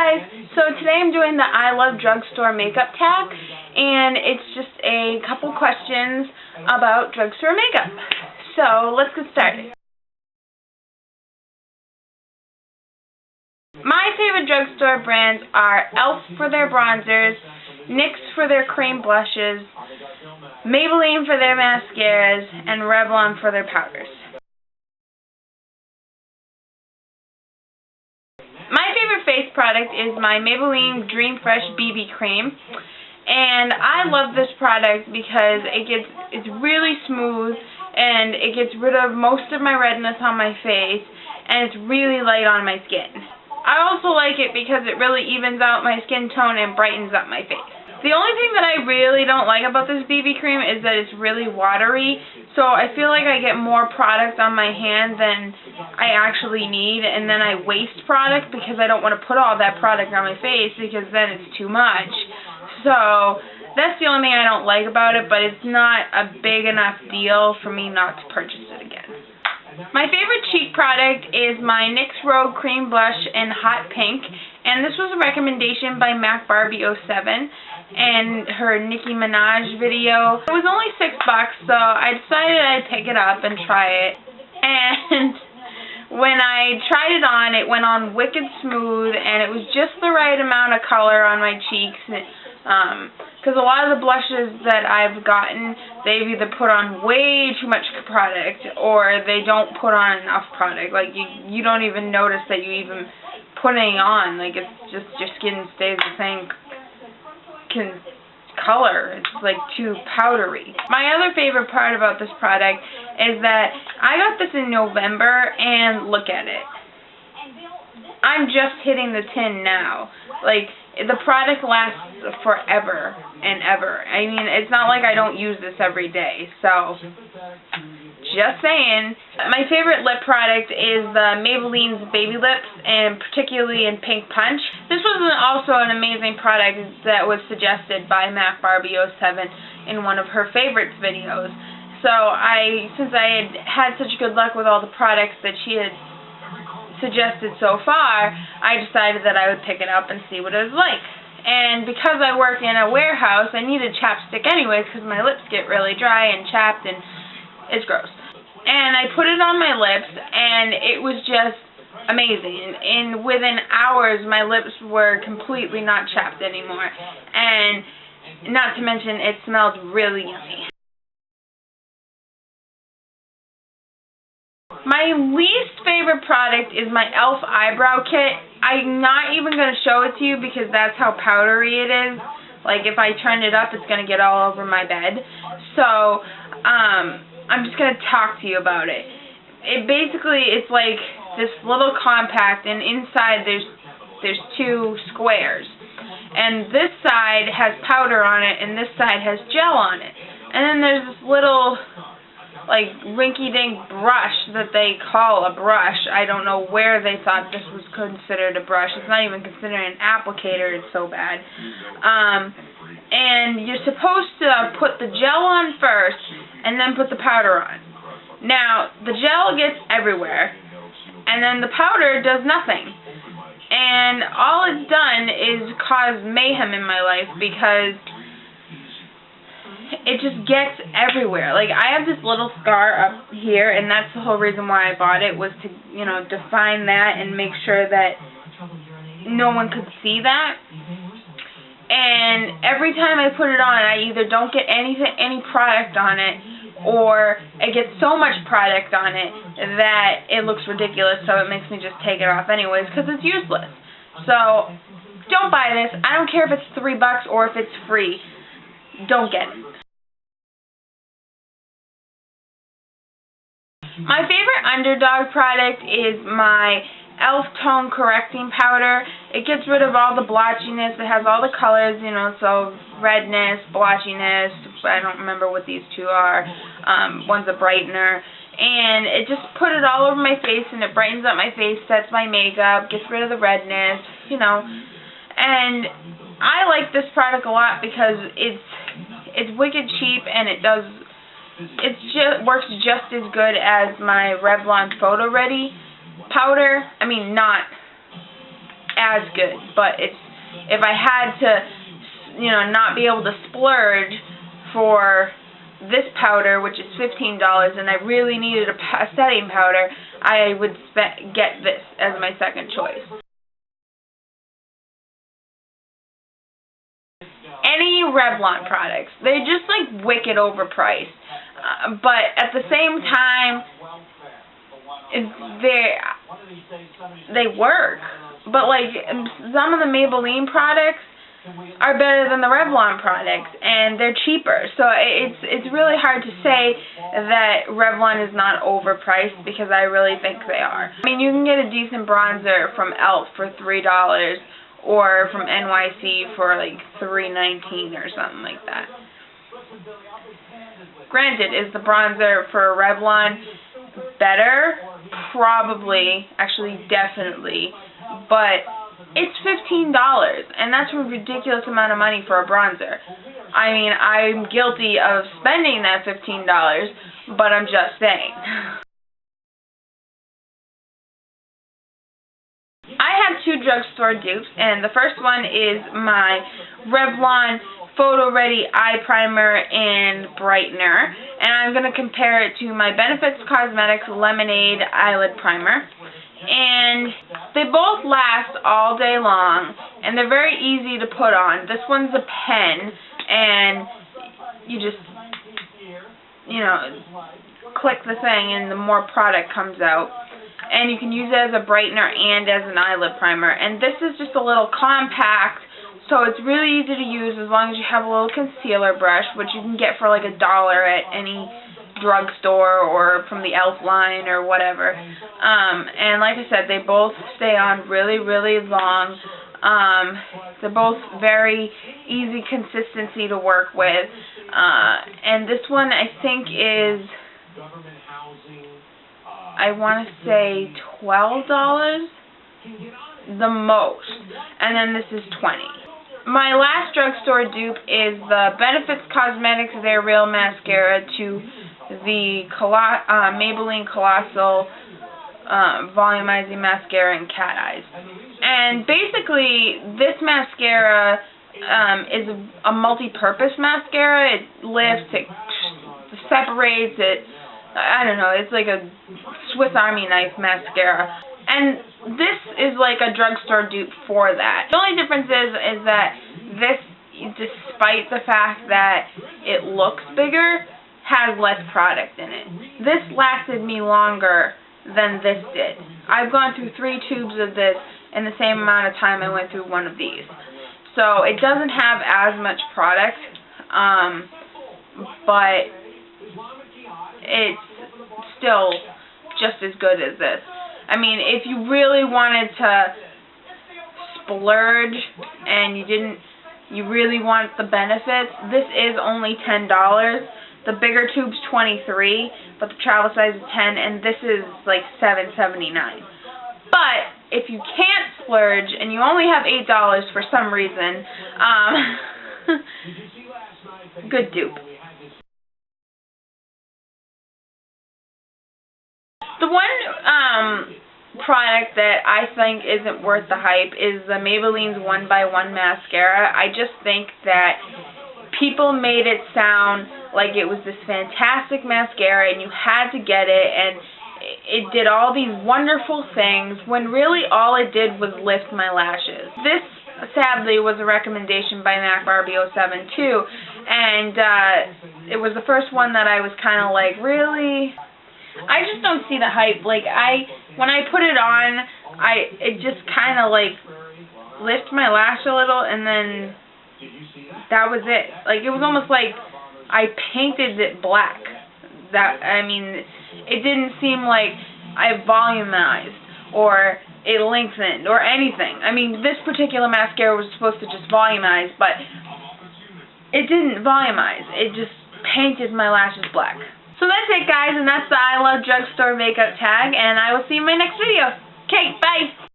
guys, so today I'm doing the I Love Drugstore Makeup tag, and it's just a couple questions about drugstore makeup. So let's get started. My favorite drugstore brands are e.l.f. for their bronzers, NYX for their cream blushes, Maybelline for their mascaras, and Revlon for their powders. My favorite face product is my Maybelline Dream Fresh BB Cream, and I love this product because it's really smooth and it gets rid of most of my redness on my face, and it's really light on my skin. I also like it because it really evens out my skin tone and brightens up my face. The only thing that I really don't like about this BB cream is that it's really watery, so I feel like I get more product on my hand than I actually need, and then I waste product because I don't want to put all that product on my face because then it's too much. So that's the only thing I don't like about it, but it's not a big enough deal for me not to purchase it again. My favorite cheek product is my NYX Rogue Cream Blush in Hot Pink, and this was a recommendation by MacBarbie07 and her Nicki Minaj video. It was only $6, so I decided I'd pick it up and try it. And when I tried it on, it went on wicked smooth, and it was just the right amount of color on my cheeks. Because a lot of the blushes that I've gotten, they've either put on way too much product or they don't put on enough product. Like, you don't even notice that you even put any on. Like, it's just your skin stays the same color. It's like too powdery. My other favorite part about this product is that I got this in November, and look at it. I'm just hitting the tin now. Like, the product lasts forever and ever. I mean, it's not like I don't use this every day, so just saying. My favorite lip product is the Maybelline's Baby Lips, and particularly in Pink Punch. This was also an amazing product that was suggested by MacBarbie07 in one of her favorites videos. So since I had such good luck with all the products that she had suggested so far, I decided that I would pick it up and see what it was like. And because I work in a warehouse, I needed chapstick anyways because my lips get really dry and chapped and it's gross. And I put it on my lips, and it was just amazing. And within hours, my lips were completely not chapped anymore. And not to mention, it smelled really yummy. My least favorite product is my e.l.f. eyebrow kit. I'm not even going to show it to you because that's how powdery it is. Like, if I turn it up, it's going to get all over my bed. So, I'm just going to talk to you about it. It's like this little compact, and inside there's two squares. And this side has powder on it, and this side has gel on it. And then there's this little, like, rinky-dink brush that they call a brush. I don't know where they thought this was considered a brush. It's not even considered an applicator. It's so bad. And you're supposed to put the gel on first and then put the powder on. Now, the gel gets everywhere, and then the powder does nothing. And all it's done is cause mayhem in my life because it just gets everywhere. Like, I have this little scar up here, and that's the whole reason why I bought it, was to, you know, define that and make sure that no one could see that. And every time I put it on, I either don't get any product on it, or it gets so much product on it that it looks ridiculous, so it makes me just take it off anyways, because it's useless. So, don't buy this. I don't care if it's $3 or if it's free. Don't get it. My favorite underdog product is my e.l.f. Tone Correcting Powder. It gets rid of all the blotchiness. It has all the colors, you know, so redness, blotchiness. I don't remember what these two are. One's a brightener. And it just put it all over my face, and it brightens up my face, sets my makeup, gets rid of the redness, you know. And I like this product a lot because it's wicked cheap, and it works just as good as my Revlon Photo Ready powder. I mean, not as good. But if I had to, you know, not be able to splurge for this powder, which is $15, and I really needed a setting powder, I would get this as my second choice. Any Revlon products, they're just like wicked overpriced, but at the same time, they work. But like some of the Maybelline products are better than the Revlon products, and they're cheaper. So it's really hard to say that Revlon is not overpriced, because I really think they are. I mean, you can get a decent bronzer from e.l.f. for $3, or from NYC for like $3.19 or something like that. Granted, is the bronzer for Revlon better? Probably, actually definitely, but it's $15, and that's a ridiculous amount of money for a bronzer. I mean, I'm guilty of spending that $15, but I'm just saying. I have two drugstore dupes, and the first one is my Revlon Photo Ready Eye Primer and Brightener, and I'm going to compare it to my Benefits Cosmetics Lemonade Eyelid Primer. And they both last all day long, and they're very easy to put on. This one's a pen, and you just, you know, click the thing and the more product comes out. And you can use it as a brightener and as an eyelid primer. And this is just a little compact, so it's really easy to use as long as you have a little concealer brush, which you can get for like $1 at any drugstore or from the e.l.f. line or whatever. And like I said, they both stay on really, really long. They're both very easy consistency to work with. And this one I think is, I want to say $12 the most, and then this is $20. My last drugstore dupe is the Benefits Cosmetics They're Real Mascara to the Maybelline Colossal Volumizing Mascara in Cat Eyes. And basically, this mascara is a multi-purpose mascara. It lifts, it separates, I don't know, it's like a Swiss Army knife mascara. And this is like a drugstore dupe for that. The only difference is that this, despite the fact that it looks bigger, has less product in it. This lasted me longer than this did. I've gone through 3 tubes of this in the same amount of time I went through one of these. So it doesn't have as much product, but it's still just as good as this. I mean, if you really wanted to splurge and you really want the benefits, this is only $10. The bigger tube's $23, but the travel size is $10, and this is like $7.79. But if you can't splurge and you only have $8 for some reason, good dupe. The one product that I think isn't worth the hype is the Maybelline's 1x1 mascara. I just think that people made it sound like it was this fantastic mascara and you had to get it and it did all these wonderful things when really all it did was lift my lashes. This, sadly, was a recommendation by MacBarbie07 too, and it was the first one that I was kind of like, really? I just don't see the hype. Like, when I put it on, it just kind of like lifted my lash a little, and then that was it. Like, it was almost like I painted it black. I mean, it didn't seem like I volumized or it lengthened or anything. I mean, this particular mascara was supposed to just volumize, but it didn't volumize. It just painted my lashes black. So that's it, guys, and that's the I Love Drugstore Makeup tag, and I will see you in my next video. Okay, bye!